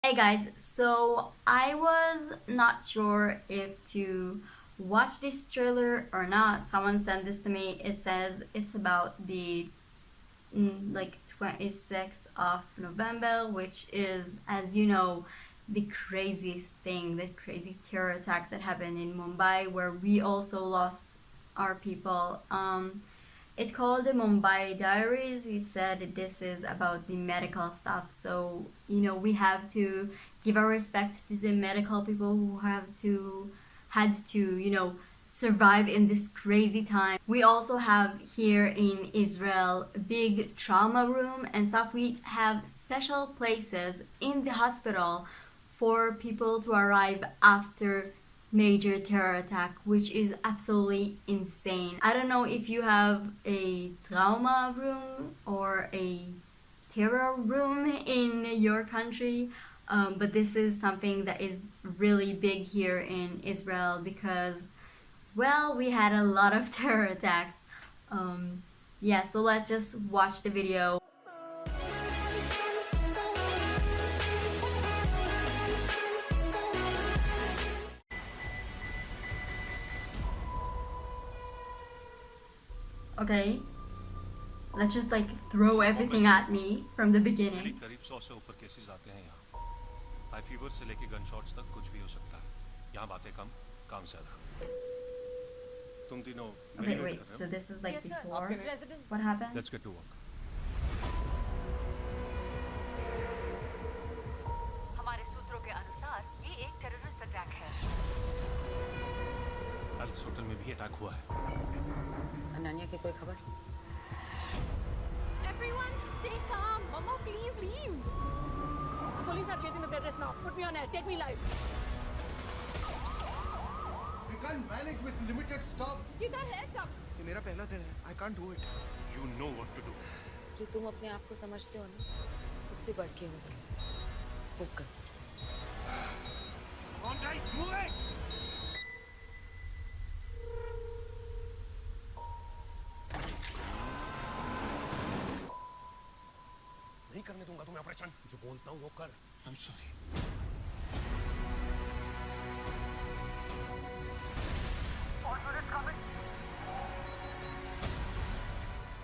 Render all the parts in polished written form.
Hey guys, so I was not sure if to watch this trailer or not. Someone sent this to me. It says it's about the 26th of November, which is, as you know, the craziest thing, the crazy terror attack that happened in Mumbai, where we also lost our people. It's called the Mumbai Diaries. He said this is about the medical stuff. So, we have to give our respect to the medical people who had to, survive in this crazy time. We also have here in Israel a big trauma room and stuff. We have special places in the hospital for people to arrive after major terror attack, which is absolutely insane. I don't know if you have a trauma room or a terror room in your country, but this is something that is really big here in Israel because, well, we had a lot of terror attacks. Yeah, so let's just watch the video. Okay, let's just like throw everything at me from the beginning. करीब 100 से ऊपर cases आते हैं यहाँ। High fever से लेके gun shots तक कुछ भी हो सकता है। यहाँ बातें कम, काम ज्यादा। तुम तीनों Okay, मेरी wait, कर रहे so हो? this is like Yes, sir. before Residents. what happened? Let's get to work. हमारे सूत्रों के अनुसार ये एक टेररिस्ट अटैक है। पैलेस होटल में भी अटैक हुआ है। अनन्या की कोई खबर? Everyone, stay calm. Mama, please leave. The police are chasing the terrorists now. Put me on air. Take me live. We can't manage with limited staff. किधर है सब? ये मेरा पहला दिन है. I can't do it. You know what to do. जो तुम अपने आप को समझते हो ना, उससे बढ़ के हो तुम। Focus. Come on, guys, move it. नहीं करने दूंगा तुम्हें ऑपरेशन। जो बोलता हूँ वो कर। I'm sorry.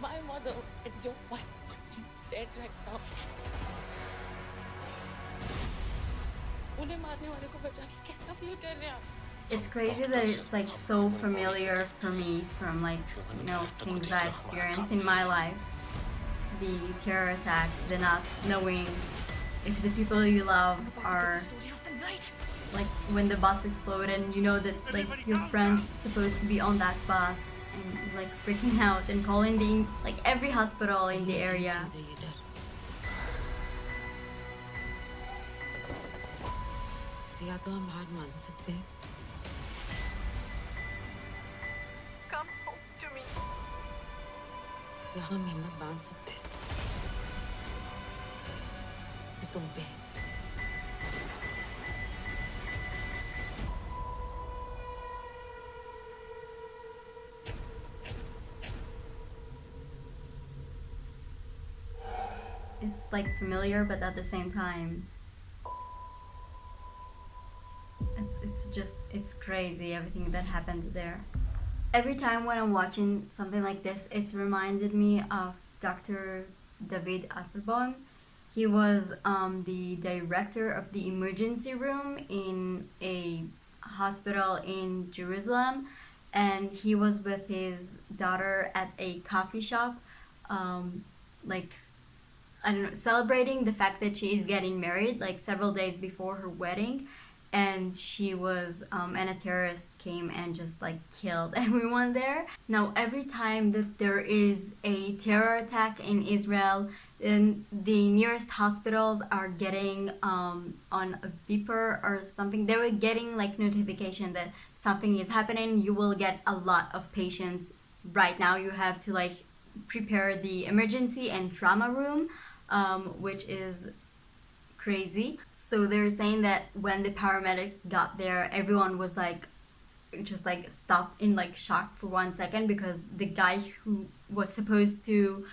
My mother and your wife could be dead right now. उन्हें मारने वाले को बचा के कैसा फील कर रहे हैं आप? It's crazy that it's like so familiar for me from like, things I experienced in my life. The terror attacks, the not knowing if the people you love are like when the bus exploded and you know that like your friend's supposed to be on that bus and like freaking out and calling like every hospital in the area. चीज़ है ये डर। इसे या तो हम हार मान सकते हैं, Come home to me. या हम हिम्मत बांध सकते हैं। ये तुम पे है। It's like familiar, but at the same time, it's crazy everything that happened there. Every time when I'm watching something like this, it's reminded me of Dr. David Appelbaum. He was the director of the emergency room in a hospital in Jerusalem, and he was with his daughter at a coffee shop, like I don't know, celebrating the fact that she is getting married, like several days before her wedding, and she was and a terrorist came and just like killed everyone there. Now every time that there is a terror attack in Israel, then the nearest hospitals are getting on a beeper or something. They were getting like notification that something is happening. You will get a lot of patients right now. You have to like prepare the emergency and trauma room, which is crazy. So they're saying that when the paramedics got there, everyone was like just like stopped in like shock for 1 second because the guy who was supposed to,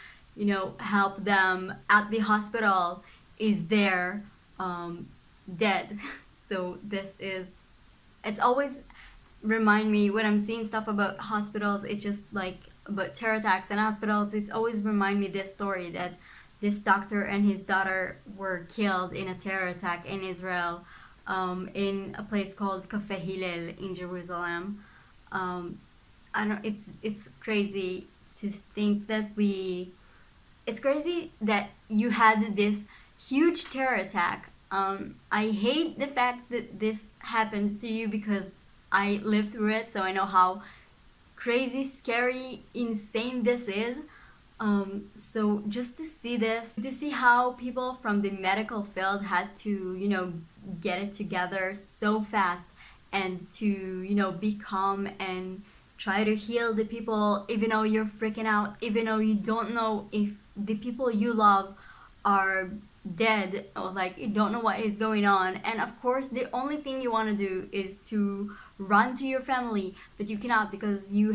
help them at the hospital is there dead. So this is, it's always remind me when I'm seeing stuff about hospitals, it's just like about terror attacks and hospitals, it's always remind me this story that this doctor and his daughter were killed in a terror attack in Israel, in a place called Cafe Hillel in Jerusalem. I don't. It's crazy to think that it's crazy that you had this huge terror attack. I hate the fact that this happened to you because I lived through it, so I know how crazy, scary, insane this is. So just to see this, to see how people from the medical field had to, get it together so fast and to, be calm and try to heal the people, even though you're freaking out, even though you don't know if the people you love are dead, or like you don't know what is going on. And of course the only thing you want to do is to run to your family, but you cannot because you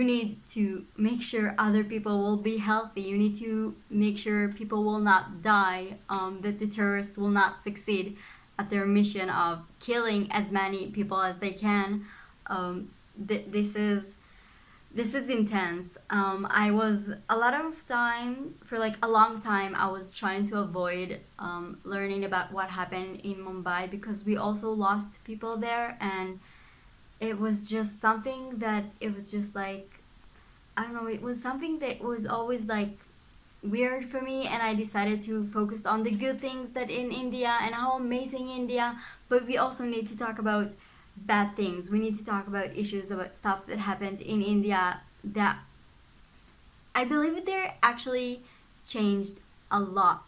need to make sure other people will be healthy. You need to make sure people will not die, that the terrorists will not succeed at their mission of killing as many people as they can. This is intense. I was a lot of time, for like a long time, I was trying to avoid learning about what happened in Mumbai because we also lost people there, and it was just something that it was just like, I don't know, it was something that was always like weird for me, and I decided to focus on the good things that in India and how amazing India, but we also need to talk about bad things. We need to talk about issues, about stuff that happened in India that I believe they actually changed a lot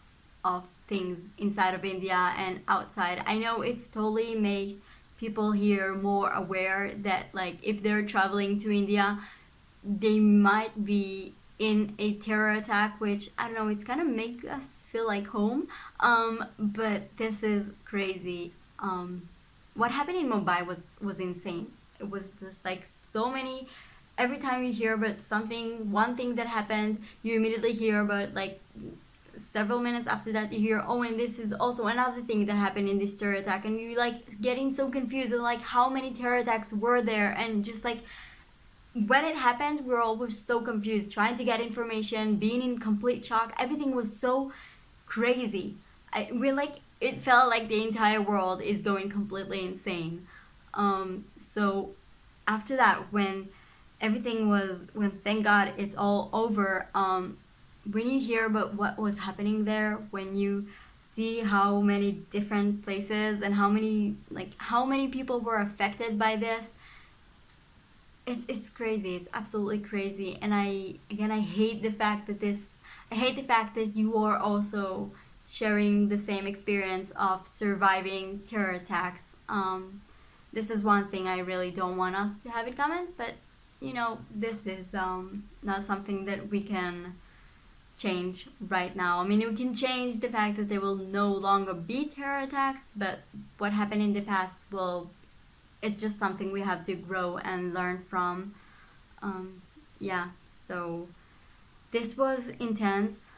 of things inside of India and outside. I know it's totally made people here more aware that like if they're traveling to India, they might be in a terror attack, which I don't know, it's kind of make us feel like home. But this is crazy. What happened in Mumbai was insane. It was just like so many. Every time you hear about something, one thing that happened, you immediately hear about like several minutes after that you hear, oh, and this is also another thing that happened in this terror attack, and you like getting so confused and like how many terror attacks were there, and just like when it happened we were always so confused trying to get information, being in complete shock. Everything was so crazy. We're like, it felt like the entire world is going completely insane. So after that, when thank God it's all over, when you hear about what was happening there, when you see how many different places and how many people were affected by this, it's crazy. It's absolutely crazy. And I hate the fact that you are also sharing the same experience of surviving terror attacks. This is one thing I really don't want us to have in common, but this is not something that we can change right now. I mean, we can change the fact that there will no longer be terror attacks, but what happened in the past it's just something we have to grow and learn from. Yeah, so this was intense.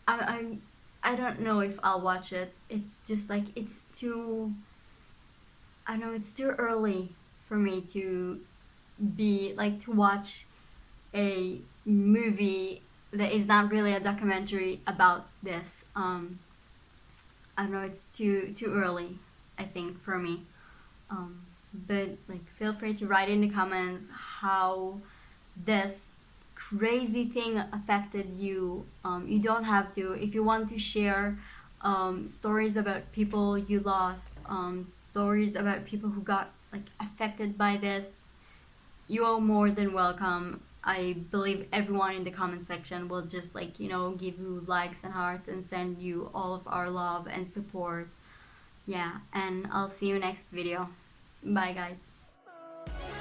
I don't know if I'll watch it. It's just like it's too early for me to be like to watch a movie that is not really a documentary about this. I don't know, it's too early, I think, for me. But like feel free to write in the comments how this crazy thing affected you. You don't have to. If you want to share stories about people you lost, stories about people who got like affected by this, you are more than welcome. I believe everyone in the comment section will just like give you likes and hearts and send you all of our love and support. Yeah, and I'll see you next video. Bye guys.